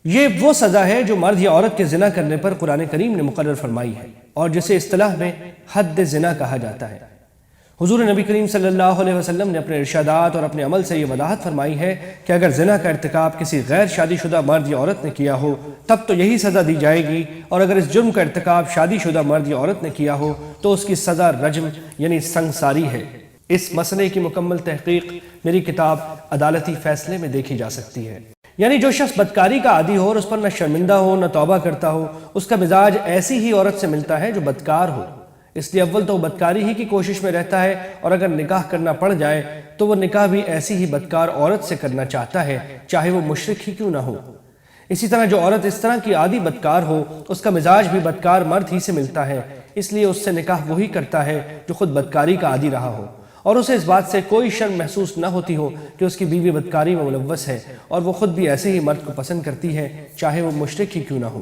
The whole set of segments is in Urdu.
یہ وہ سزا ہے جو مرد یا عورت کے زنا کرنے پر قرآن کریم نے مقرر فرمائی ہے اور جسے اصطلاح میں حد زنا کہا جاتا ہے۔ حضور نبی کریم صلی اللہ علیہ وسلم نے اپنے ارشادات اور اپنے عمل سے یہ وضاحت فرمائی ہے کہ اگر زنا کا ارتکاب کسی غیر شادی شدہ مرد یا عورت نے کیا ہو تب تو یہی سزا دی جائے گی، اور اگر اس جرم کا ارتکاب شادی شدہ مرد یا عورت نے کیا ہو تو اس کی سزا رجم یعنی سنگساری ہے۔ اس مسئلے کی مکمل تحقیق میری کتاب عدالتی فیصلے میں دیکھی جا سکتی ہے۔ یعنی جو شخص بدکاری کا عادی ہو اور اس پر نہ شرمندہ ہو نہ توبہ کرتا ہو، اس کا مزاج ایسی ہی عورت سے ملتا ہے جو بدکار ہو، اس لیے اول تو وہ بدکاری ہی کی کوشش میں رہتا ہے، اور اگر نکاح کرنا پڑ جائے تو وہ نکاح بھی ایسی ہی بدکار عورت سے کرنا چاہتا ہے، چاہے وہ مشرک ہی کیوں نہ ہو۔ اسی طرح جو عورت اس طرح کی عادی بدکار ہو، اس کا مزاج بھی بدکار مرد ہی سے ملتا ہے، اس لیے اس سے نکاح وہی کرتا ہے جو خود بدکاری کا عادی رہا ہو، اور اسے اس بات سے کوئی شرم محسوس نہ ہوتی ہو کہ اس کی بیوی بدکاری میں ملوث ہے، اور وہ خود بھی ایسے ہی مرد کو پسند کرتی ہے، چاہے وہ مشرک ہی کیوں نہ ہو۔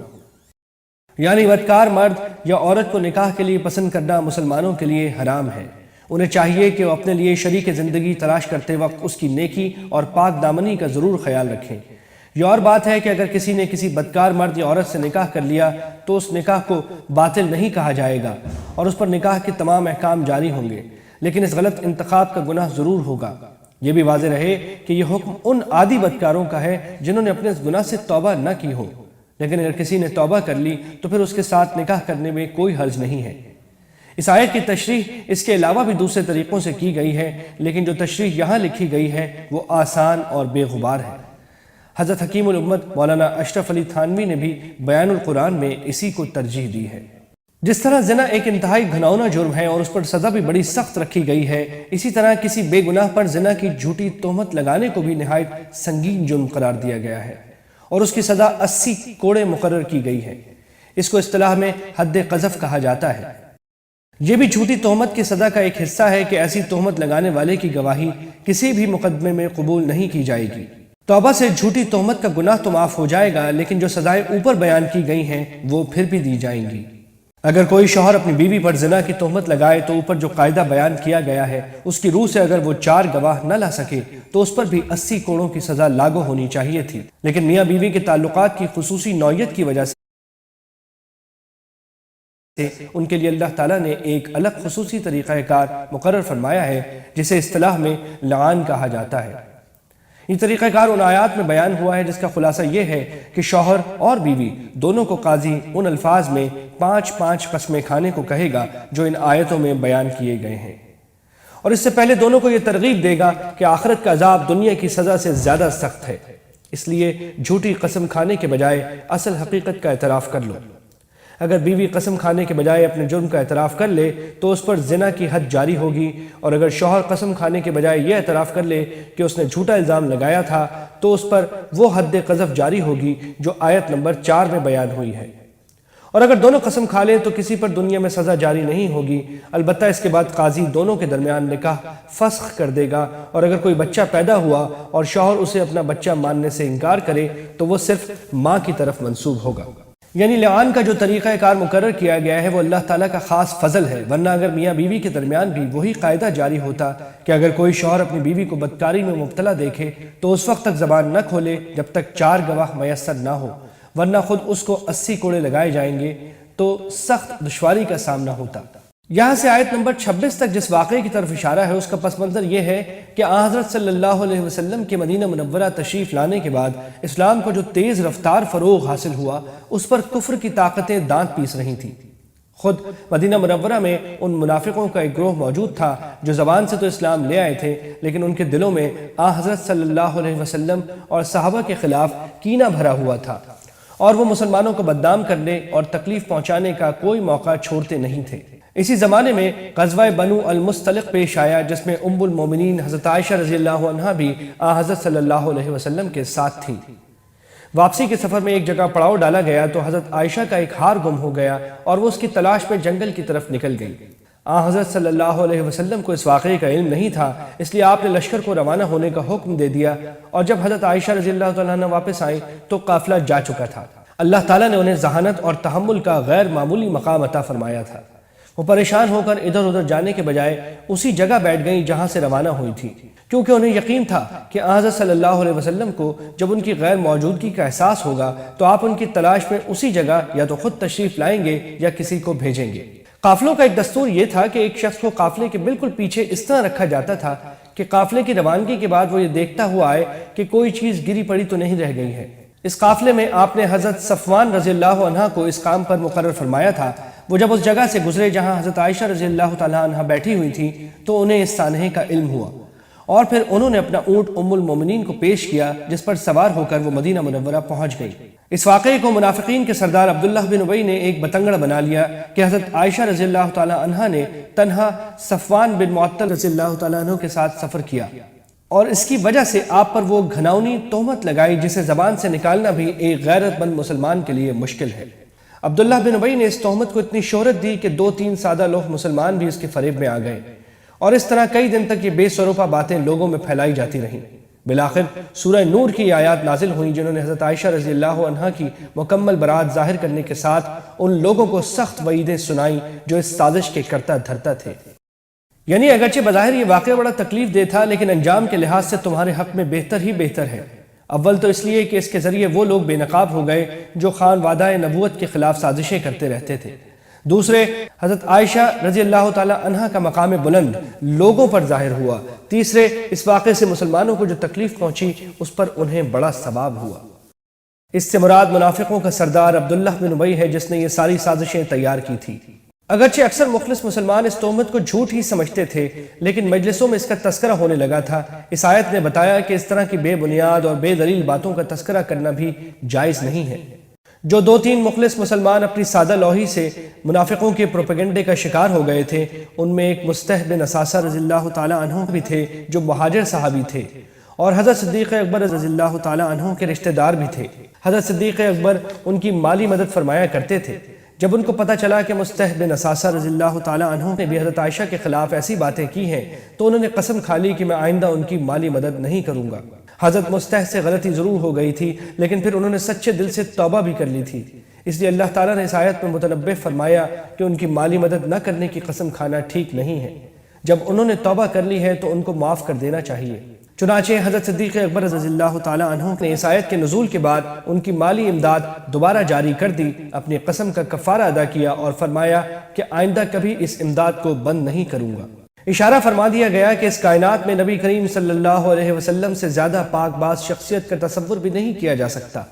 یعنی بدکار مرد یا عورت کو نکاح کے لیے پسند کرنا مسلمانوں کے لیے حرام ہے۔ انہیں چاہیے کہ وہ اپنے لیے شریک زندگی تلاش کرتے وقت اس کی نیکی اور پاک دامنی کا ضرور خیال رکھیں۔ یہ اور بات ہے کہ اگر کسی نے کسی بدکار مرد یا عورت سے نکاح کر لیا تو اس نکاح کو باطل نہیں کہا جائے گا، اور اس پر نکاح کے تمام احکام جاری ہوں گے، لیکن اس غلط انتخاب کا گناہ ضرور ہوگا۔ یہ بھی واضح رہے کہ یہ حکم ان عادی بدکاروں کا ہے جنہوں نے اپنے اس گناہ سے توبہ نہ کی ہو، لیکن اگر کسی نے توبہ کر لی تو پھر اس کے ساتھ نکاح کرنے میں کوئی حرج نہیں ہے۔ اس آیت کی تشریح اس کے علاوہ بھی دوسرے طریقوں سے کی گئی ہے، لیکن جو تشریح یہاں لکھی گئی ہے وہ آسان اور بے غبار ہے۔ حضرت حکیم الامت مولانا اشرف علی تھانوی نے بھی بیان القرآن میں اسی کو ترجیح دی ہے۔ جس طرح زنا ایک انتہائی گھناؤنا جرم ہے اور اس پر سزا بھی بڑی سخت رکھی گئی ہے، اسی طرح کسی بے گناہ پر زنا کی جھوٹی تہمت لگانے کو بھی نہایت سنگین جرم قرار دیا گیا ہے، اور اس کی سزا 80 کوڑے مقرر کی گئی ہے۔ اس کو اصطلاح میں حد قذف کہا جاتا ہے۔ یہ بھی جھوٹی تہمت کی سزا کا ایک حصہ ہے کہ ایسی تہمت لگانے والے کی گواہی کسی بھی مقدمے میں قبول نہیں کی جائے گی۔ توبہ سے جھوٹی تہمت کا گناہ تو معاف ہو جائے گا، لیکن جو سزائیں اوپر بیان کی گئی ہیں وہ پھر بھی دی جائیں گی۔ اگر کوئی شوہر اپنی بیوی پر زنا کی تہمت لگائے تو اوپر جو قاعدہ بیان کیا گیا ہے اس کی روح سے اگر وہ 4 گواہ نہ لا سکے تو اس پر بھی 80 کوڑوں کی سزا لاگو ہونی چاہیے تھی، لیکن میاں بیوی کے تعلقات کی خصوصی نوعیت کی وجہ سے ان کے لیے اللہ تعالیٰ نے ایک الگ خصوصی طریقہ کار مقرر فرمایا ہے جسے اصطلاح میں لعان کہا جاتا ہے۔ یہ طریقہ کار ان آیات میں بیان ہوا ہے جس کا خلاصہ یہ ہے کہ شوہر اور بیوی دونوں کو قاضی ان الفاظ میں 5 قسمیں کھانے کو کہے گا جو ان آیتوں میں بیان کیے گئے ہیں، اور اس سے پہلے دونوں کو یہ ترغیب دے گا کہ آخرت کا عذاب دنیا کی سزا سے زیادہ سخت ہے، اس لیے جھوٹی قسم کھانے کے بجائے اصل حقیقت کا اعتراف کر لو۔ اگر بیوی قسم کھانے کے بجائے اپنے جرم کا اعتراف کر لے تو اس پر زنا کی حد جاری ہوگی، اور اگر شوہر قسم کھانے کے بجائے یہ اعتراف کر لے کہ اس نے جھوٹا الزام لگایا تھا تو اس پر وہ حد قذف جاری ہوگی جو آیت نمبر 4 میں بیان ہوئی ہے۔ اور اگر دونوں قسم کھا لیں تو کسی پر دنیا میں سزا جاری نہیں ہوگی، البتہ اس کے بعد قاضی دونوں کے درمیان نکاح فسخ کر دے گا، اور اگر کوئی بچہ پیدا ہوا اور شوہر اسے اپنا بچہ ماننے سے انکار کرے تو وہ صرف ماں کی طرف منسوب ہوگا۔ یعنی لعان کا جو طریقہ کار مقرر کیا گیا ہے وہ اللہ تعالیٰ کا خاص فضل ہے، ورنہ اگر میاں بیوی کے درمیان بھی وہی قاعدہ جاری ہوتا کہ اگر کوئی شوہر اپنی بیوی کو بدکاری میں مبتلا دیکھے تو اس وقت تک زبان نہ کھولے جب تک 4 گواہ میسر نہ ہو، ورنہ خود اس کو 80 کوڑے لگائے جائیں گے تو سخت دشواری کا سامنا ہوتا۔ یہاں سے آیت نمبر 26 تک جس واقعے کی طرف اشارہ ہے اس کا پس منظر یہ ہے کہ آن حضرت صلی اللہ علیہ وسلم کے مدینہ منورہ تشریف لانے کے بعد اسلام کو جو تیز رفتار فروغ حاصل ہوا اس پر کفر کی طاقتیں دانت پیس رہی تھیں۔ خود مدینہ منورہ میں ان منافقوں کا ایک گروہ موجود تھا جو زبان سے تو اسلام لے آئے تھے، لیکن ان کے دلوں میں آن حضرت صلی اللہ علیہ وسلم اور صحابہ کے خلاف کینہ بھرا ہوا تھا، اور وہ مسلمانوں کو بدنام کرنے اور تکلیف پہنچانے کا کوئی موقع چھوڑتے نہیں تھے۔ اسی زمانے میں غزوہ بنو المصطلق پیش آیا جس میں ام المومنین حضرت عائشہ رضی اللہ عنہا بھی آن حضرت صلی اللہ علیہ وسلم کے ساتھ تھی۔ واپسی کے سفر میں ایک جگہ پڑاؤ ڈالا گیا تو حضرت عائشہ کا ایک ہار گم ہو گیا اور وہ اس کی تلاش میں جنگل کی طرف نکل گئی۔ آن حضرت صلی اللہ علیہ وسلم کو اس واقعے کا علم نہیں تھا، اس لیے آپ نے لشکر کو روانہ ہونے کا حکم دے دیا، اور جب حضرت عائشہ رضی اللہ عنہا واپس آئیں تو قافلہ جا چکا تھا۔ اللہ تعالیٰ نے انہیں ذہانت اور تحمل کا غیر معمولی مقام عطا فرمایا تھا۔ وہ پریشان ہو کر ادھر ادھر جانے کے بجائے اسی جگہ بیٹھ گئیں جہاں سے روانہ ہوئی تھی۔ کیونکہ انہیں یقین تھا کہ حضرت صلی اللہ علیہ وسلم کو جب ان کی غیر موجودگی کا احساس ہوگا تو آپ ان کی تلاش میں اسی جگہ یا تو خود تشریف لائیں گے یا کسی کو بھیجیں گے۔ قافلوں کا ایک دستور یہ تھا کہ ایک شخص کو قافلے کے بالکل پیچھے اس طرح رکھا جاتا تھا کہ قافلے کی روانگی کے بعد وہ یہ دیکھتا ہوا آئے کہ کوئی چیز گری پڑی تو نہیں رہ گئی ہے۔ اس قافلے میں آپ نے حضرت صفوان رضی اللہ عنہ کو اس کام پر مقرر فرمایا تھا۔ وہ جب اس جگہ سے گزرے جہاں حضرت عائشہ رضی اللہ تعالیٰ عنہ بیٹھی ہوئی تھی تو انہیں اس سانحے کا علم ہوا، اور پھر انہوں نے اپنا اونٹ ام المومنین کو پیش کیا جس پر سوار ہو کر وہ مدینہ منورہ پہنچ گئی۔ اس واقعے کو منافقین کے سردار عبداللہ بن ابی نے ایک بتنگڑ بنا لیا کہ حضرت عائشہ رضی اللہ تعالیٰ عنہ نے تنہا صفوان بن معطل رضی اللہ تعالیٰ عنہ کے ساتھ سفر کیا، اور اس کی وجہ سے آپ پر وہ گھناؤنی تہمت لگائی جسے زبان سے نکالنا بھی ایک غیرت مند مسلمان کے لیے مشکل ہے۔ عبداللہ بن ابی نے اس تہمت کو اتنی شہرت دی کہ 2-3 سادہ لوح مسلمان بھی اس کے فریب میں آ گئے، اور اس طرح کئی دن تک یہ بے سروپا باتیں لوگوں میں پھیلائی جاتی رہیں۔ بالآخر سورہ نور کی آیات نازل ہوئیں جنہوں نے حضرت عائشہ رضی اللہ عنہ کی مکمل برات ظاہر کرنے کے ساتھ ان لوگوں کو سخت وعیدیں سنائیں جو اس سازش کے کرتا دھرتا تھے۔ یعنی اگرچہ بظاہر یہ واقعہ بڑا تکلیف دہ تھا، لیکن انجام کے لحاظ سے تمہارے حق میں بہتر ہی بہتر ہے۔ اول تو اس لیے کہ اس کے ذریعے وہ لوگ بے نقاب ہو گئے جو خان وعدہ نبوت کے خلاف سازشیں کرتے رہتے تھے۔ دوسرے، حضرت عائشہ رضی اللہ تعالی عنہ کا مقام بلند لوگوں پر ظاہر ہوا۔ تیسرے، اس واقعے سے مسلمانوں کو جو تکلیف پہنچی اس پر انہیں بڑا ثواب ہوا۔ اس سے مراد منافقوں کا سردار عبداللہ بن ابی ہے جس نے یہ ساری سازشیں تیار کی تھی۔ اگرچہ اکثر مخلص مسلمان اس تہمت کو جھوٹ ہی سمجھتے تھے، لیکن مجلسوں میں اس کا تذکرہ ہونے لگا تھا۔ اس آیت نے بتایا کہ اس طرح کی بے بنیاد اور بے دلیل باتوں کا تذکرہ کرنا بھی جائز نہیں ہے۔ جو 2-3 مخلص مسلمان اپنی سادہ لوحی سے منافقوں کے پروپیگنڈے کا شکار ہو گئے تھے، ان میں ایک مصطح بن اساسہ رضی اللہ تعالی عنہ بھی تھے جو مہاجر صحابی تھے، اور حضرت صدیق اکبر رضی اللہ تعالی عنہ کے رشتہ دار بھی تھے۔ حضرت صدیق اکبر ان کی مالی مدد فرمایا کرتے تھے۔ جب ان کو پتہ چلا کہ مصطح بن اساسہ رضی اللہ تعالی عنہ نے بھی حضرت عائشہ کے خلاف ایسی باتیں کی ہیں تو انہوں نے قسم کھا لی کہ میں آئندہ ان کی مالی مدد نہیں کروں گا۔ حضرت مصطح سے غلطی ضرور ہو گئی تھی، لیکن پھر انہوں نے سچے دل سے توبہ بھی کر لی تھی، اس لیے اللہ تعالیٰ نے اس آیت میں متنبہ فرمایا کہ ان کی مالی مدد نہ کرنے کی قسم کھانا ٹھیک نہیں ہے۔ جب انہوں نے توبہ کر لی ہے تو ان کو معاف کر دینا چاہیے۔ چنانچہ حضرت صدیق اکبر رضی اللہ تعالی عنہ نے اس آیت کے نزول کے بعد ان کی مالی امداد دوبارہ جاری کر دی، اپنی قسم کا کفارہ ادا کیا اور فرمایا کہ آئندہ کبھی اس امداد کو بند نہیں کروں گا۔ اشارہ فرما دیا گیا کہ اس کائنات میں نبی کریم صلی اللہ علیہ وسلم سے زیادہ پاک باز شخصیت کا تصور بھی نہیں کیا جا سکتا۔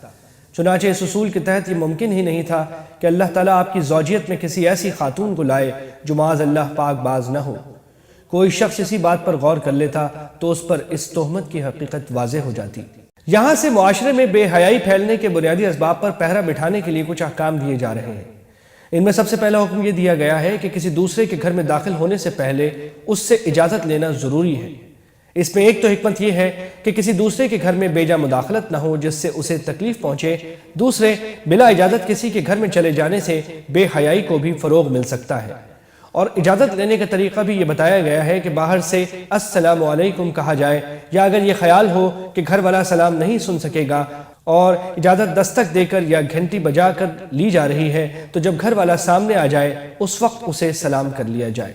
چنانچہ اس اصول کے تحت یہ ممکن ہی نہیں تھا کہ اللہ تعالیٰ آپ کی زوجیت میں کسی ایسی خاتون کو لائے جو معاذ اللہ پاک باز نہ ہو۔ کوئی شخص اسی بات پر غور کر لیتا تو اس پر اس تہمت کی حقیقت واضح ہو جاتی۔ یہاں سے معاشرے میں بے حیائی پھیلنے کے بنیادی اسباب پر پہرا بٹھانے کے لیے کچھ احکام دیے جا رہے ہیں۔ ان میں سب سے پہلا حکم یہ دیا گیا ہے کہ کسی دوسرے کے گھر میں داخل ہونے سے پہلے اس سے اجازت لینا ضروری ہے۔ اس میں ایک تو حکمت یہ ہے کہ کسی دوسرے کے گھر میں بے جا مداخلت نہ ہو جس سے اسے تکلیف پہنچے۔ دوسرے، بلا اجازت کسی کے گھر میں چلے جانے سے بے حیائی کو بھی فروغ مل سکتا ہے، اور اجازت لینے کا طریقہ بھی یہ بتایا گیا ہے کہ باہر سے السلام علیکم کہا جائے، یا اگر یہ خیال ہو کہ گھر والا سلام نہیں سن سکے گا اور اجازت دستک دے کر یا گھنٹی بجا کر لی جا رہی ہے تو جب گھر والا سامنے آ جائے اس وقت اسے سلام کر لیا جائے۔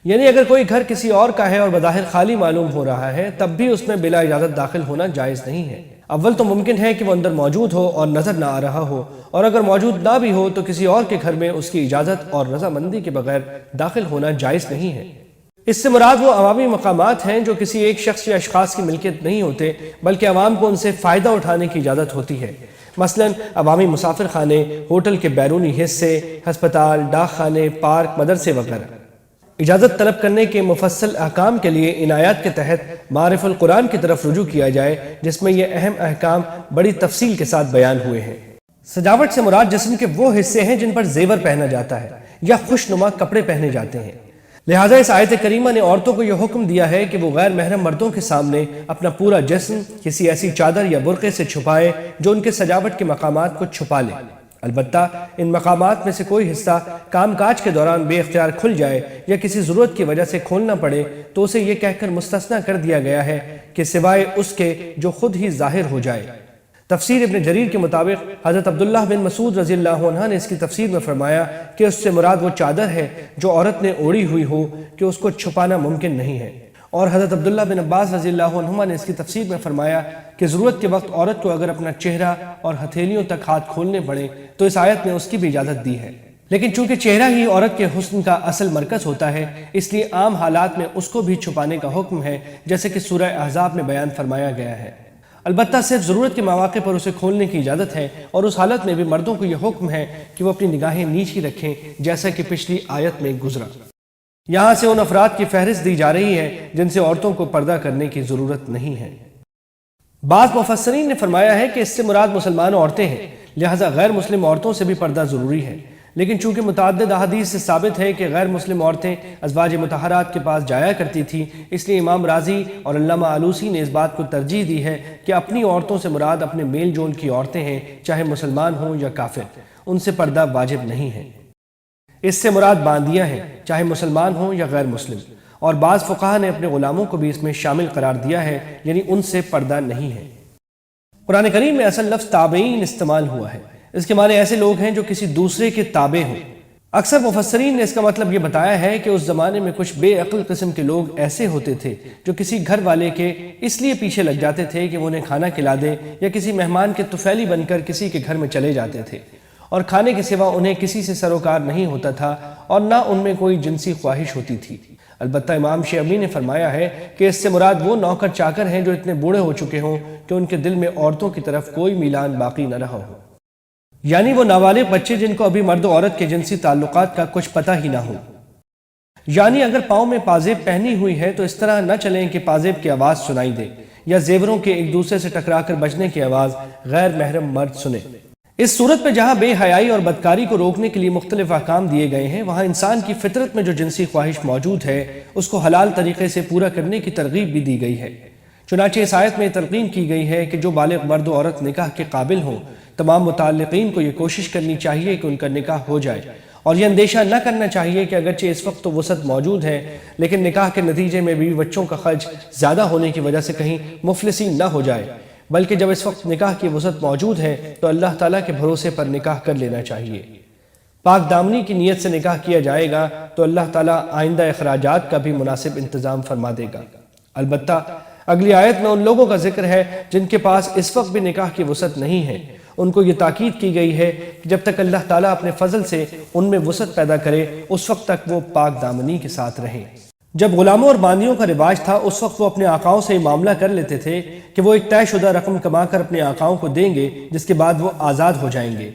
یعنی اگر کوئی گھر کسی اور کا ہے اور بظاہر خالی معلوم ہو رہا ہے تب بھی اس میں بلا اجازت داخل ہونا جائز نہیں ہے۔ اول تو ممکن ہے کہ وہ اندر موجود ہو اور نظر نہ آ رہا ہو، اور اگر موجود نہ بھی ہو تو کسی اور کے گھر میں اس کی اجازت اور رضامندی کے بغیر داخل ہونا جائز نہیں ہے۔ اس سے مراد وہ عوامی مقامات ہیں جو کسی ایک شخص یا اشخاص کی ملکیت نہیں ہوتے بلکہ عوام کو ان سے فائدہ اٹھانے کی اجازت ہوتی ہے، مثلا عوامی مسافر خانے، ہوٹل کے بیرونی حصے، ہسپتال، ڈاک خانے، پارک، مدرسے وغیرہ۔ اجازت طلب کرنے کے مفصل احکام کے لیے ان آیات کے تحت معارف القرآن کی طرف رجوع کیا جائے جس میں یہ اہم احکام بڑی تفصیل کے ساتھ بیان ہوئے ہیں۔ سجاوٹ سے مراد جسم کے وہ حصے ہیں جن پر زیور پہنا جاتا ہے یا خوشنما کپڑے پہنے جاتے ہیں۔ لہٰذا اس آیت کریمہ نے عورتوں کو یہ حکم دیا ہے کہ وہ غیر محرم مردوں کے سامنے اپنا پورا جسم کسی ایسی چادر یا برقعے سے چھپائے جو ان کے سجاوٹ کے مقامات کو چھپا لے۔ البتہ ان مقامات میں سے کوئی حصہ کام کاج کے دوران بے اختیار کھل جائے یا کسی ضرورت کی وجہ سے کھولنا پڑے تو اسے یہ کہہ کر مستثنیٰ کر دیا گیا ہے کہ سوائے اس کے جو خود ہی ظاہر ہو جائے۔ تفسیر ابن جریر کے مطابق حضرت عبداللہ بن مسعود رضی اللہ عنہ نے اس کی تفسیر میں فرمایا کہ اس سے مراد وہ چادر ہے جو عورت نے اوڑھی ہوئی ہو کہ اس کو چھپانا ممکن نہیں ہے، اور حضرت عبداللہ بن عباس رضی اللہ عنہما نے اس کی تفسیر میں فرمایا کہ ضرورت کے وقت عورت کو اگر اپنا چہرہ اور ہتھیلیوں تک ہاتھ کھولنے پڑے تو اس آیت نے اس کی بھی اجازت دی ہے، لیکن چونکہ چہرہ ہی عورت کے حسن کا اصل مرکز ہوتا ہے، اس لیے عام حالات میں اس کو بھی چھپانے کا حکم ہے، جیسے کہ سورہ احزاب میں بیان فرمایا گیا ہے۔ البتہ صرف ضرورت کے مواقع پر اسے کھولنے کی اجازت ہے، اور اس حالت میں بھی مردوں کو یہ حکم ہے کہ وہ اپنی نگاہیں نیچی رکھیں، جیسا کہ پچھلی آیت میں گزرا۔ یہاں سے ان افراد کی فہرست دی جا رہی ہے جن سے عورتوں کو پردہ کرنے کی ضرورت نہیں ہے۔ بعض مفسرین نے فرمایا ہے کہ اس سے مراد مسلمان عورتیں ہیں، لہذا غیر مسلم عورتوں سے بھی پردہ ضروری ہے، لیکن چونکہ متعدد احادیث سے ثابت ہے کہ غیر مسلم عورتیں ازواج مطہرات کے پاس جایا کرتی تھیں، اس لیے امام رازی اور علامہ آلوسی نے اس بات کو ترجیح دی ہے کہ اپنی عورتوں سے مراد اپنے میل جول کی عورتیں ہیں، چاہے مسلمان ہوں یا کافر، ان سے پردہ واجب نہیں ہے۔ اس سے مراد باندیاں ہیں، چاہے مسلمان ہوں یا غیر مسلم، اور بعض فقہا نے اپنے غلاموں کو بھی اس میں شامل قرار دیا ہے، یعنی ان سے پردہ نہیں ہے۔ قرآن کریم میں اصل لفظ تابعین استعمال ہوا ہے، اس کے معنی ایسے لوگ ہیں جو کسی دوسرے کے تابع ہوں۔ اکثر مفسرین نے اس کا مطلب یہ بتایا ہے کہ اس زمانے میں کچھ بے عقل قسم کے لوگ ایسے ہوتے تھے جو کسی گھر والے کے اس لیے پیچھے لگ جاتے تھے کہ وہ انہیں کھانا کھلا دے، یا کسی مہمان کے طفیلی بن کر کسی کے گھر میں چلے جاتے تھے، اور کھانے کے سوا انہیں کسی سے سروکار نہیں ہوتا تھا، اور نہ ان میں کوئی جنسی خواہش ہوتی تھی۔ البتہ امام شعبی نے فرمایا ہے کہ اس سے مراد وہ نوکر چاکر ہیں جو اتنے بوڑھے ہو چکے ہوں کہ ان کے دل میں عورتوں کی طرف کوئی میلان باقی نہ رہا ہو، یعنی وہ نابالغ بچے جن کو ابھی مرد و عورت کے جنسی تعلقات کا کچھ پتہ ہی نہ ہو۔ یعنی اگر پاؤں میں پازیب پہنی ہوئی ہے تو اس طرح نہ چلیں کہ پازیب کی آواز سنائی دے، یا زیوروں کے ایک دوسرے سے ٹکرا کر بجنے کی آواز غیر محرم مرد سنے۔ اس صورت میں جہاں بے حیائی اور بدکاری کو روکنے کے لیے مختلف احکام دیے گئے ہیں، وہاں انسان کی فطرت میں جو جنسی خواہش موجود ہے اس کو حلال طریقے سے پورا کرنے کی ترغیب بھی دی گئی ہے۔ چنانچہ اس آیت میں تلقین کی گئی ہے کہ جو بالغ مرد و عورت نکاح کے قابل ہوں، تمام متعلقین کو یہ کوشش کرنی چاہیے کہ ان کا نکاح ہو جائے، اور یہ اندیشہ نہ کرنا چاہیے کہ اگرچہ اس وقت تو وسعت موجود ہے، لیکن نکاح کے نتیجے میں بیوی بچوں کا خرچ زیادہ ہونے کی وجہ سے کہیں مفلسی نہ ہو جائے، بلکہ جب اس وقت نکاح کی وسعت موجود ہے تو اللہ تعالیٰ کے بھروسے پر نکاح کر لینا چاہیے۔ پاک دامنی کی نیت سے نکاح کیا جائے گا تو اللہ تعالیٰ آئندہ اخراجات کا بھی مناسب انتظام فرما دے گا۔ البتہ اگلی آیت میں ان لوگوں کا ذکر ہے جن کے پاس اس وقت بھی نکاح کی وسعت نہیں ہے، ان کو یہ تاکید کی گئی ہے کہ جب تک اللہ تعالیٰ اپنے فضل سے ان میں وسعت پیدا کرے اس وقت تک وہ پاک دامنی کے ساتھ رہیں۔ جب غلاموں اور باندیوں کا رواج تھا اس وقت وہ اپنے آقاؤں سے معاملہ کر لیتے تھے کہ وہ ایک طے شدہ رقم کما کر اپنے آقاؤں کو دیں گے، جس کے بعد وہ آزاد ہو جائیں گے۔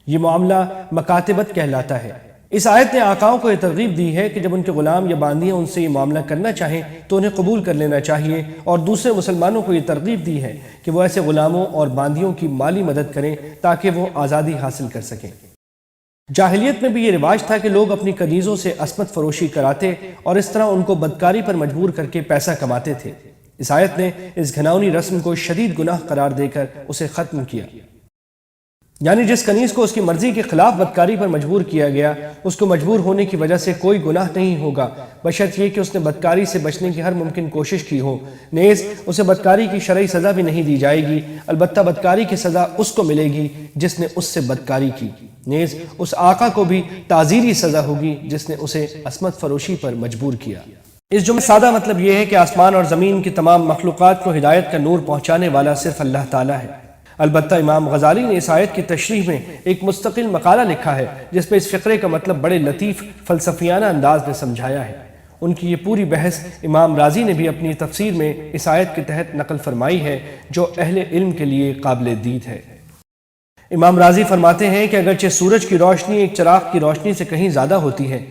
یہ معاملہ مکاتبت کہلاتا ہے۔ اس آیت نے آقاؤں کو یہ ترغیب دی ہے کہ جب ان کے غلام یا باندیاں ان سے یہ معاملہ کرنا چاہیں تو انہیں قبول کر لینا چاہیے، اور دوسرے مسلمانوں کو یہ ترغیب دی ہے کہ وہ ایسے غلاموں اور باندیوں کی مالی مدد کریں تاکہ وہ آزادی حاصل کر سکیں۔ جاہلیت میں بھی یہ رواج تھا کہ لوگ اپنی کنیزوں سے عصمت فروشی کراتے اور اس طرح ان کو بدکاری پر مجبور کر کے پیسہ کماتے تھے۔ اس آیت نے اس گھناؤنی رسم کو شدید گناہ قرار دے کر اسے ختم کیا۔ یعنی جس کنیز کو اس کی مرضی کے خلاف بدکاری پر مجبور کیا گیا، اس کو مجبور ہونے کی وجہ سے کوئی گناہ نہیں ہوگا، بشرط یہ کہ اس نے بدکاری سے بچنے کی ہر ممکن کوشش کی ہو۔ نیز اسے بدکاری کی شرعی سزا بھی نہیں دی جائے گی، البتہ بدکاری کی سزا اس کو ملے گی جس نے اس سے بدکاری کی۔ نیز اس آقا کو بھی تعزیری سزا ہوگی جس نے اسے عصمت فروشی پر مجبور کیا۔ اس جملے سادہ مطلب یہ ہے کہ آسمان اور زمین کی تمام مخلوقات کو ہدایت کا نور پہنچانے والا صرف اللہ تعالیٰ ہے۔ البتہ امام غزالی نے اس آیت کی تشریح میں ایک مستقل مقالہ لکھا ہے جس میں اس فقرے کا مطلب بڑے لطیف فلسفیانہ انداز میں سمجھایا ہے۔ ان کی یہ پوری بحث امام رازی نے بھی اپنی تفسیر میں اس آیت کے تحت نقل فرمائی ہے، جو اہل علم کے لیے قابل دید ہے۔ امام رازی فرماتے ہیں کہ اگرچہ سورج کی روشنی ایک چراغ کی روشنی سے کہیں زیادہ ہوتی ہے،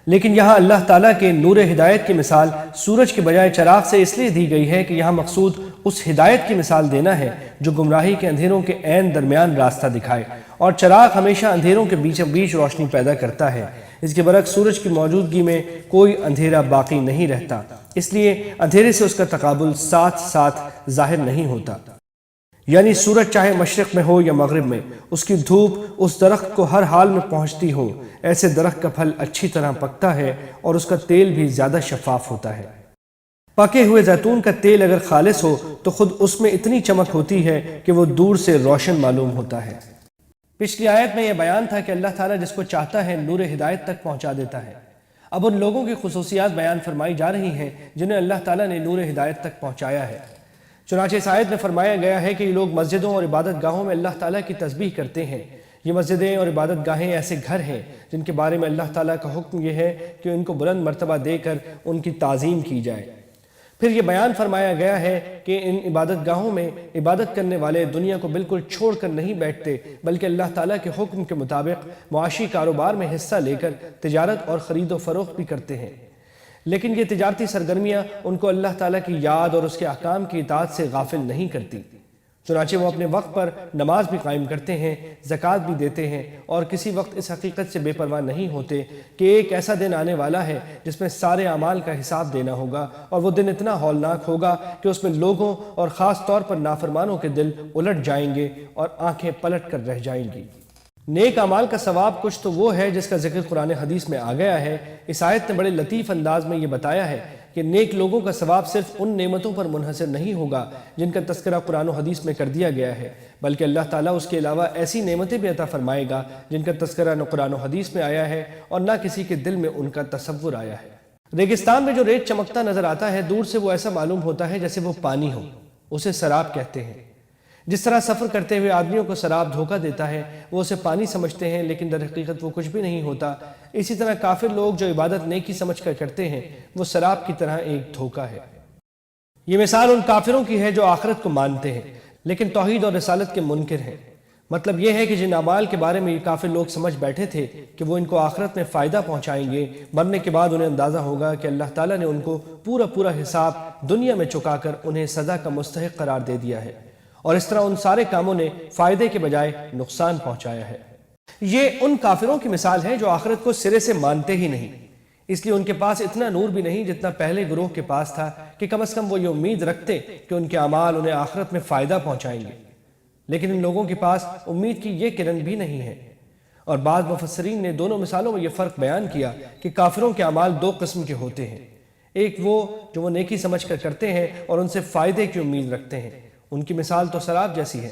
لیکن یہاں اللہ تعالیٰ کے نور ہدایت کی مثال سورج کے بجائے چراغ سے اس لیے دی گئی ہے کہ یہاں مقصود اس ہدایت کی مثال دینا ہے جو گمراہی کے اندھیروں کے عین درمیان راستہ دکھائے، اور چراغ ہمیشہ اندھیروں کے بیچ روشنی پیدا کرتا ہے۔ اس کے برعکس سورج کی موجودگی میں کوئی اندھیرا باقی نہیں رہتا، اس لیے اندھیرے سے اس کا تقابل ساتھ ساتھ ظاہر نہیں ہوتا۔ یعنی سورج چاہے مشرق میں ہو یا مغرب میں، اس کی دھوپ اس درخت کو ہر حال میں پہنچتی ہو۔ ایسے درخت کا پھل اچھی طرح پکتا ہے اور اس کا تیل بھی زیادہ شفاف ہوتا ہے۔ پکے ہوئے زیتون کا تیل اگر خالص ہو تو خود اس میں اتنی چمک ہوتی ہے کہ وہ دور سے روشن معلوم ہوتا ہے۔ پچھلی آیت میں یہ بیان تھا کہ اللہ تعالیٰ جس کو چاہتا ہے نور ہدایت تک پہنچا دیتا ہے۔ اب ان لوگوں کی خصوصیات بیان فرمائی جا رہی ہیں جنہیں اللہ تعالیٰ نے نور ہدایت تک پہنچایا ہے۔ چنانچہ اس آیت میں فرمایا گیا ہے کہ یہ لوگ مسجدوں اور عبادت گاہوں میں اللہ تعالیٰ کی تسبیح کرتے ہیں۔ یہ مسجدیں اور عبادت گاہیں ایسے گھر ہیں جن کے بارے میں اللہ تعالیٰ کا حکم یہ ہے کہ ان کو بلند مرتبہ دے کر ان کی تعظیم کی جائے۔ پھر یہ بیان فرمایا گیا ہے کہ ان عبادت گاہوں میں عبادت کرنے والے دنیا کو بالکل چھوڑ کر نہیں بیٹھتے، بلکہ اللہ تعالیٰ کے حکم کے مطابق معاشی کاروبار میں حصہ لے کر تجارت اور خرید و فروخت بھی کرتے ہیں۔ لیکن یہ تجارتی سرگرمیاں ان کو اللہ تعالیٰ کی یاد اور اس کے احکام کی اطاعت سے غافل نہیں کرتی۔ چنانچہ وہ اپنے وقت پر نماز بھی قائم کرتے ہیں، زکوٰۃ بھی دیتے ہیں، اور کسی وقت اس حقیقت سے بے پرواہ نہیں ہوتے کہ ایک ایسا دن آنے والا ہے جس میں سارے اعمال کا حساب دینا ہوگا، اور وہ دن اتنا ہولناک ہوگا کہ اس میں لوگوں اور خاص طور پر نافرمانوں کے دل الٹ جائیں گے اور آنکھیں پلٹ کر رہ جائیں گی۔ نیک اعمال کا ثواب کچھ تو وہ ہے جس کا ذکر قرآن حدیث میں آ گیا ہے۔ اس آیت نے بڑے لطیف انداز میں یہ بتایا ہے کہ نیک لوگوں کا ثواب صرف ان نعمتوں پر منحصر نہیں ہوگا جن کا تذکرہ قرآن و حدیث میں کر دیا گیا ہے، بلکہ اللہ تعالیٰ اس کے علاوہ ایسی نعمتیں بھی عطا فرمائے گا جن کا تذکرہ نہ قرآن و حدیث میں آیا ہے اور نہ کسی کے دل میں ان کا تصور آیا ہے۔ ریگستان میں جو ریت چمکتا نظر آتا ہے، دور سے وہ ایسا معلوم ہوتا ہے جیسے وہ پانی ہو، اسے سراب کہتے ہیں۔ جس طرح سفر کرتے ہوئے آدمیوں کو سراب دھوکہ دیتا ہے، وہ اسے پانی سمجھتے ہیں لیکن در حقیقت وہ کچھ بھی نہیں ہوتا، اسی طرح کافر لوگ جو عبادت نیکی سمجھ کر کرتے ہیں وہ سراب کی طرح ایک دھوکہ ہے۔ یہ مثال ان کافروں کی ہے جو آخرت کو مانتے ہیں لیکن توحید اور رسالت کے منکر ہیں۔ مطلب یہ ہے کہ جن اعمال کے بارے میں یہ کافر لوگ سمجھ بیٹھے تھے کہ وہ ان کو آخرت میں فائدہ پہنچائیں گے، مرنے کے بعد انہیں اندازہ ہوگا کہ اللہ تعالیٰ نے ان کو پورا حساب دنیا میں چکا کر انہیں سزا کا مستحق قرار دے دیا ہے، اور اس طرح ان سارے کاموں نے فائدے کے بجائے نقصان پہنچایا ہے۔ یہ ان کافروں کی مثال ہے جو آخرت کو سرے سے مانتے ہی نہیں، اس لیے ان کے پاس اتنا نور بھی نہیں جتنا پہلے گروہ کے پاس تھا کہ کم از کم وہ یہ امید رکھتے کہ ان کے اعمال انہیں آخرت میں فائدہ پہنچائیں گے۔ لیکن ان لوگوں کے پاس امید کی یہ کرن بھی نہیں ہے۔ اور بعض مفسرین نے دونوں مثالوں میں یہ فرق بیان کیا کہ کافروں کے اعمال دو قسم کے ہوتے ہیں، ایک وہ جو وہ نیکی سمجھ کر کرتے ہیں اور ان سے فائدے کی امید رکھتے ہیں، ان کی مثال تو سراب جیسی ہے،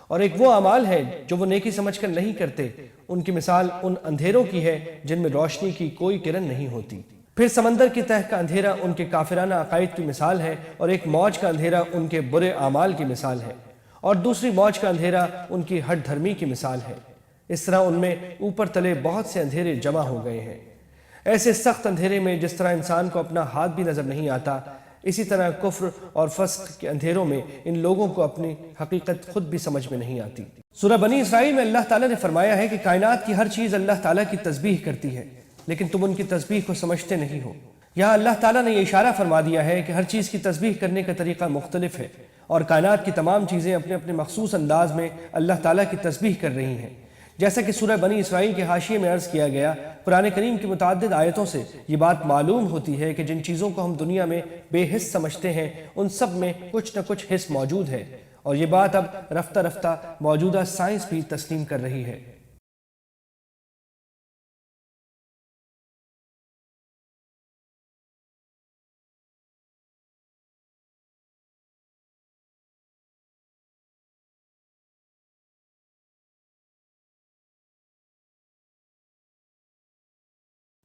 اور ایک وہ اعمال ہے جو وہ نیکی سمجھ کر نہیں کرتے، ان کی مثال ان اندھیروں کی ہے جن میں روشنی کی کوئی کرن نہیں ہوتی۔ پھر سمندر کی تہہ کا اندھیرا ان کے کافرانہ عقائد کی مثال ہے، اور ایک موج کا اندھیرا ان کے برے اعمال کی مثال ہے، اور دوسری موج کا اندھیرا ان کی ہٹ دھرمی کی مثال ہے۔ اس طرح ان میں اوپر تلے بہت سے اندھیرے جمع ہو گئے ہیں۔ ایسے سخت اندھیرے میں جس طرح انسان کو اپنا ہاتھ بھی نظر نہیں آتا، اسی طرح کفر اور فسق کے اندھیروں میں ان لوگوں کو اپنی حقیقت خود بھی سمجھ میں نہیں آتی۔ سورہ بنی اسرائیل میں اللہ تعالیٰ نے فرمایا ہے کہ کائنات کی ہر چیز اللہ تعالیٰ کی تسبیح کرتی ہے، لیکن تم ان کی تسبیح کو سمجھتے نہیں ہو۔ یہاں اللہ تعالیٰ نے یہ اشارہ فرما دیا ہے کہ ہر چیز کی تسبیح کرنے کا طریقہ مختلف ہے، اور کائنات کی تمام چیزیں اپنے اپنے مخصوص انداز میں اللہ تعالیٰ کی تسبیح کر رہی ہیں۔ جیسا کہ سورہ بنی اسرائیل کے حاشیے میں عرض کیا گیا، قرآن کریم کی متعدد آیتوں سے یہ بات معلوم ہوتی ہے کہ جن چیزوں کو ہم دنیا میں بے حس سمجھتے ہیں ان سب میں کچھ نہ کچھ حس موجود ہے، اور یہ بات اب رفتہ رفتہ موجودہ سائنس بھی تسلیم کر رہی ہے۔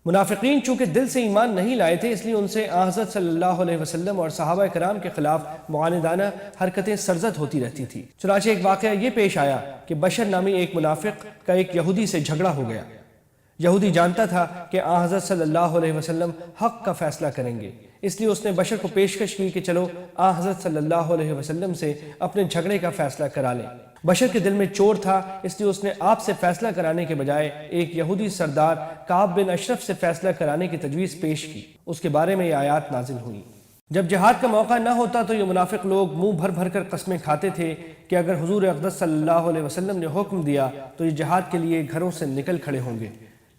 منافقین چونکہ دل سے ایمان نہیں لائے تھے، اس لیے ان سے حضرت صلی اللہ علیہ وسلم اور صحابہ کرام کے خلاف معاندانہ حرکتیں سرزد ہوتی رہتی تھی۔ چنانچہ ایک واقعہ یہ پیش آیا کہ بشر نامی ایک منافق کا ایک یہودی سے جھگڑا ہو گیا۔ یہودی جانتا تھا کہ حضرت صلی اللہ علیہ وسلم حق کا فیصلہ کریں گے، اس لیے اس نے بشر کو پیشکش کی کہ چلو حضرت صلی اللہ علیہ وسلم سے اپنے جھگڑے کا فیصلہ کرا لیں۔ بشر کے دل میں چور تھا، اس لیے اس نے آپ سے فیصلہ کرانے کے بجائے ایک یہودی سردار کعب بن اشرف سے فیصلہ کرانے کی تجویز پیش کی۔ اس کے بارے میں یہ آیات نازل ہوئی۔ جب جہاد کا موقع نہ ہوتا تو یہ منافق لوگ منہ بھر بھر کر قسمیں کھاتے تھے کہ اگر حضور اقدس صلی اللہ علیہ وسلم نے حکم دیا تو یہ جہاد کے لیے گھروں سے نکل کھڑے ہوں گے،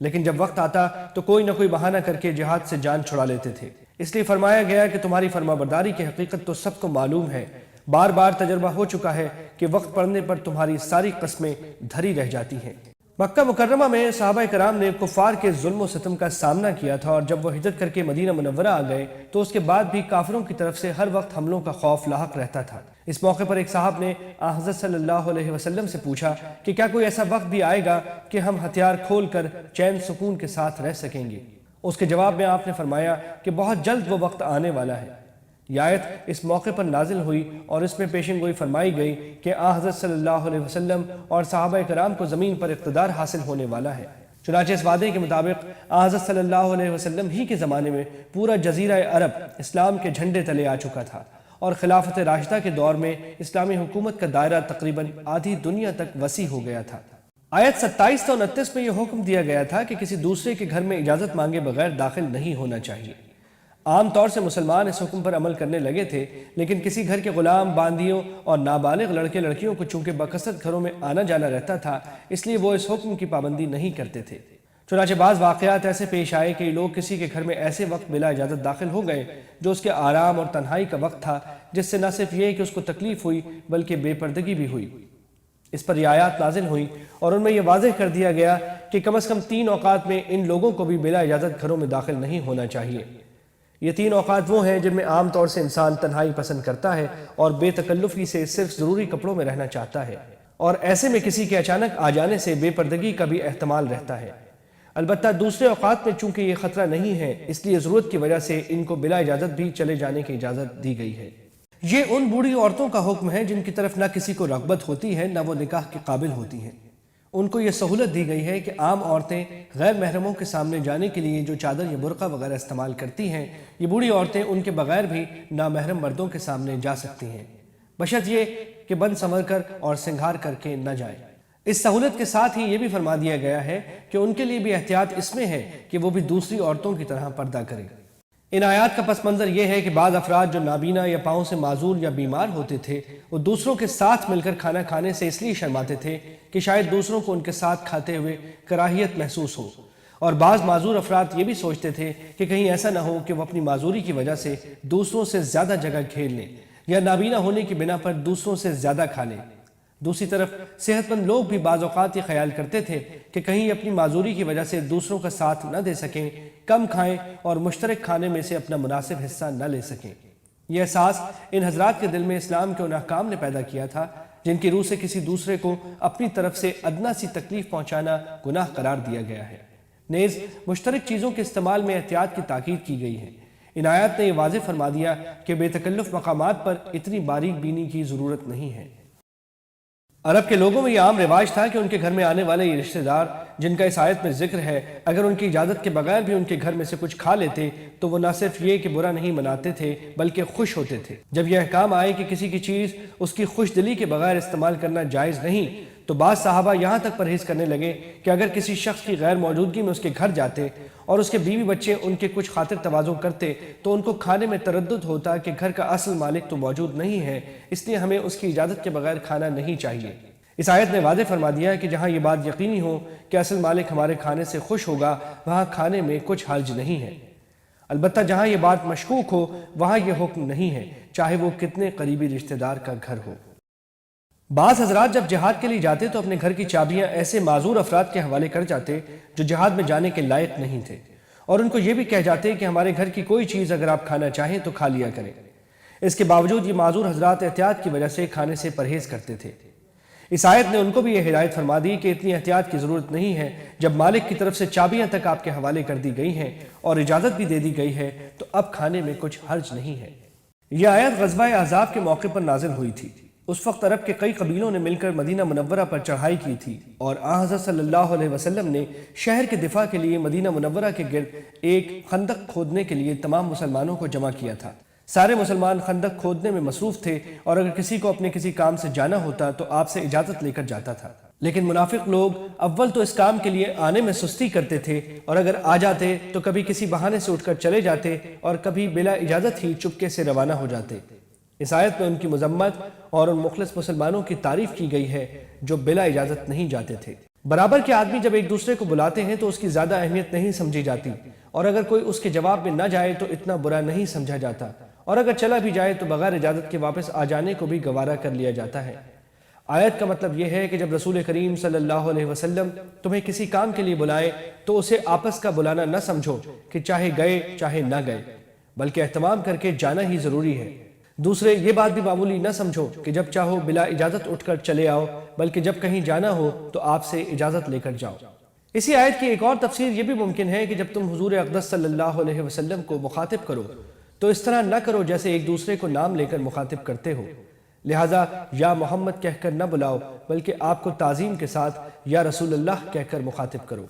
لیکن جب وقت آتا تو کوئی نہ کوئی بہانہ کر کے جہاد سے جان چھڑا لیتے تھے۔ اس لیے فرمایا گیا کہ تمہاری فرمانبرداری کی حقیقت تو سب کو معلوم ہے، بار بار تجربہ ہو چکا ہے کہ وقت پڑنے پر تمہاری ساری قسمیں دھری رہ جاتی ہیں۔ مکہ مکرمہ میں صحابہ کرام نے کفار کے ظلم و ستم کا سامنا کیا تھا، اور جب وہ ہجرت کر کے مدینہ منورہ آ گئے تو اس کے بعد بھی کافروں کی طرف سے ہر وقت حملوں کا خوف لاحق رہتا تھا۔ اس موقع پر ایک صاحب نے حضرت صلی اللہ علیہ وسلم سے پوچھا کہ کیا کوئی ایسا وقت بھی آئے گا کہ ہم ہتھیار کھول کر چین سکون کے ساتھ رہ سکیں گے؟ اس کے جواب میں آپ نے فرمایا کہ بہت جلد وہ وقت آنے والا ہے۔ یہ آیت اس موقع پر نازل ہوئی اور اس میں پیشن گوئی فرمائی گئی کہ حضرت صلی اللہ علیہ وسلم اور صحابہ کرام کو زمین پر اقتدار حاصل ہونے والا ہے۔ چنانچہ اس وعدے کے مطابق حضرت صلی اللہ علیہ وسلم ہی کے زمانے میں پورا جزیرہ عرب اسلام کے جھنڈے تلے آ چکا تھا، اور خلافت راشدہ کے دور میں اسلامی حکومت کا دائرہ تقریباً آدھی دنیا تک وسیع ہو گیا تھا۔ آیت 27 تا 29 میں یہ حکم دیا گیا تھا کہ کسی دوسرے کے گھر میں اجازت مانگے بغیر داخل نہیں ہونا چاہیے۔ عام طور سے مسلمان اس حکم پر عمل کرنے لگے تھے، لیکن کسی گھر کے غلام، باندیوں اور نابالغ لڑکے لڑکیوں کو چونکہ بکثرت گھروں میں آنا جانا رہتا تھا، اس لیے وہ اس حکم کی پابندی نہیں کرتے تھے۔ چنانچہ بعض واقعات ایسے پیش آئے کہ لوگ کسی کے گھر میں ایسے وقت بلا اجازت داخل ہو گئے جو اس کے آرام اور تنہائی کا وقت تھا، جس سے نہ صرف یہ کہ اس کو تکلیف ہوئی بلکہ بے پردگی بھی ہوئی۔ اس پر یہ آیات نازل ہوئی اور ان میں یہ واضح کر دیا گیا کہ کم از کم 3 اوقات میں ان لوگوں کو بھی بلا اجازت گھروں میں داخل نہیں ہونا چاہیے۔ یہ 3 اوقات وہ ہیں جن میں عام طور سے انسان تنہائی پسند کرتا ہے اور بے تکلفی سے صرف ضروری کپڑوں میں رہنا چاہتا ہے، اور ایسے میں کسی کے اچانک آ جانے سے بے پردگی کا بھی احتمال رہتا ہے۔ البتہ دوسرے اوقات میں چونکہ یہ خطرہ نہیں ہے، اس لیے ضرورت کی وجہ سے ان کو بلا اجازت بھی چلے جانے کی اجازت دی گئی ہے۔ یہ ان بوڑھی عورتوں کا حکم ہے جن کی طرف نہ کسی کو رغبت ہوتی ہے نہ وہ نکاح کے قابل ہوتی ہیں۔ ان کو یہ سہولت دی گئی ہے کہ عام عورتیں غیر محرموں کے سامنے جانے کے لیے جو چادر یا برقع وغیرہ استعمال کرتی ہیں، یہ بوڑھی عورتیں ان کے بغیر بھی نامحرم مردوں کے سامنے جا سکتی ہیں، بشرط یہ کہ بن سنور کر اور سنگھار کر کے نہ جائیں۔ اس سہولت کے ساتھ ہی یہ بھی فرما دیا گیا ہے کہ ان کے لیے بھی احتیاط اس میں ہے کہ وہ بھی دوسری عورتوں کی طرح پردہ کریں۔ ان آیات کا پس منظر یہ ہے کہ بعض افراد جو نابینا یا پاؤں سے معذور یا بیمار ہوتے تھے، وہ دوسروں کے ساتھ مل کر کھانا کھانے سے اس لیے شرماتے تھے کہ شاید دوسروں کو ان کے ساتھ کھاتے ہوئے کراہیت محسوس ہو، اور بعض معذور افراد یہ بھی سوچتے تھے کہ کہیں ایسا نہ ہو کہ وہ اپنی معذوری کی وجہ سے دوسروں سے زیادہ جگہ گھیر لیں یا نابینا ہونے کی بنا پر دوسروں سے زیادہ کھا لیں۔ دوسری طرف صحت مند لوگ بھی بعض اوقات یہ خیال کرتے تھے کہ کہیں اپنی معذوری کی وجہ سے دوسروں کا ساتھ نہ دے سکیں، کم کھائیں اور مشترک کھانے میں سے اپنا مناسب حصہ نہ لے سکیں۔ یہ احساس ان حضرات کے دل میں اسلام کے ان احکام نے پیدا کیا تھا جن کی روح سے کسی دوسرے کو اپنی طرف سے ادنا سی تکلیف پہنچانا گناہ قرار دیا گیا ہے۔ نیز مشترک چیزوں کے استعمال میں احتیاط کی تاکید کی گئی ہے۔ ان آیات نے یہ واضح فرما دیا کہ بے تکلف مقامات پر اتنی باریک بینی کی ضرورت نہیں ہے۔ عرب کے لوگوں میں یہ عام رواج تھا کہ ان کے گھر میں آنے والے یہ رشتہ دار جن کا اس آیت میں ذکر ہے، اگر ان کی اجازت کے بغیر بھی ان کے گھر میں سے کچھ کھا لیتے تو وہ نہ صرف یہ کہ برا نہیں مناتے تھے بلکہ خوش ہوتے تھے۔ جب یہ احکام آئے کہ کسی کی چیز اس کی خوش دلی کے بغیر استعمال کرنا جائز نہیں، تو بعض صحابہ یہاں تک پرہیز کرنے لگے کہ اگر کسی شخص کی غیر موجودگی میں اس کے گھر جاتے اور اس کے بیوی بچے ان کے کچھ خاطر تواضع کرتے تو ان کو کھانے میں تردد ہوتا کہ گھر کا اصل مالک تو موجود نہیں ہے، اس لیے ہمیں اس کی اجازت کے بغیر کھانا نہیں چاہیے۔ اس آیت نے واضح فرما دیا کہ جہاں یہ بات یقینی ہو کہ اصل مالک ہمارے کھانے سے خوش ہوگا، وہاں کھانے میں کچھ حرج نہیں ہے۔ البتہ جہاں یہ بات مشکوک ہو وہاں یہ حکم نہیں ہے، چاہے وہ کتنے قریبی رشتہ دار کا گھر ہو۔ بعض حضرات جب جہاد کے لیے جاتے تو اپنے گھر کی چابیاں ایسے معذور افراد کے حوالے کر جاتے جو جہاد میں جانے کے لائق نہیں تھے، اور ان کو یہ بھی کہہ جاتے کہ ہمارے گھر کی کوئی چیز اگر آپ کھانا چاہیں تو کھا لیا کریں۔ اس کے باوجود یہ معذور حضرات احتیاط کی وجہ سے کھانے سے پرہیز کرتے تھے۔ اس آیت نے ان کو بھی یہ ہدایت فرما دی کہ اتنی احتیاط کی ضرورت نہیں ہے۔ جب مالک کی طرف سے چابیاں تک آپ کے حوالے کر دی گئی ہیں اور اجازت بھی دے دی گئی ہے تو اب کھانے میں کچھ حرج نہیں ہے۔ یہ آیت غزوہ احزاب کے موقع پر نازل ہوئی تھی۔ اس وقت عرب کے کئی قبیلوں نے مل کر مدینہ منورہ پر چڑھائی کی تھی، اور حضرت صلی اللہ علیہ وسلم نے شہر کے دفاع کے لیے مدینہ منورہ کے گرد ایک خندق کھودنے کے لیے تمام مسلمانوں کو جمع کیا تھا۔ سارے مسلمان خندق کھودنے میں مصروف تھے، اور اگر کسی کو اپنے کسی کام سے جانا ہوتا تو آپ سے اجازت لے کر جاتا تھا۔ لیکن منافق لوگ اول تو اس کام کے لیے آنے میں سستی کرتے تھے، اور اگر آ جاتے تو کبھی کسی بہانے سے اٹھ کر چلے جاتے اور کبھی بلا اجازت ہی چپکے سے روانہ ہو جاتے۔ اس آیت میں ان کی مذمت اور ان مخلص مسلمانوں کی تعریف کی گئی ہے جو بلا اجازت نہیں جاتے تھے۔ برابر کے آدمی جب ایک دوسرے کو بلاتے ہیں تو اس کی زیادہ اہمیت نہیں سمجھی جاتی، اور اگر کوئی اس کے جواب میں نہ جائے تو اتنا برا نہیں سمجھا جاتا، اور اگر چلا بھی جائے تو بغیر اجازت کے واپس آ جانے کو بھی گوارا کر لیا جاتا ہے۔ آیت کا مطلب یہ ہے کہ جب رسول کریم صلی اللہ علیہ وسلم تمہیں کسی کام کے لیے بلائے تو اسے آپس کا بلانا نہ سمجھو کہ چاہے گئے چاہے نہ گئے، بلکہ اہتمام کر کے جانا ہی ضروری ہے۔ دوسرے یہ بات بھی معمولی نہ سمجھو کہ جب چاہو بلا اجازت اٹھ کر چلے آؤ، بلکہ جب کہیں جانا ہو تو آپ سے اجازت لے کر جاؤ۔ اسی آیت کی ایک اور تفسیر یہ بھی ممکن ہے کہ جب تم حضور اقدس صلی اللہ علیہ وسلم کو مخاطب کرو تو اس طرح نہ کرو جیسے ایک دوسرے کو نام لے کر مخاطب کرتے ہو، لہٰذا یا محمد کہہ کر نہ بلاؤ بلکہ آپ کو تعظیم کے ساتھ یا رسول اللہ کہہ کر مخاطب کرو۔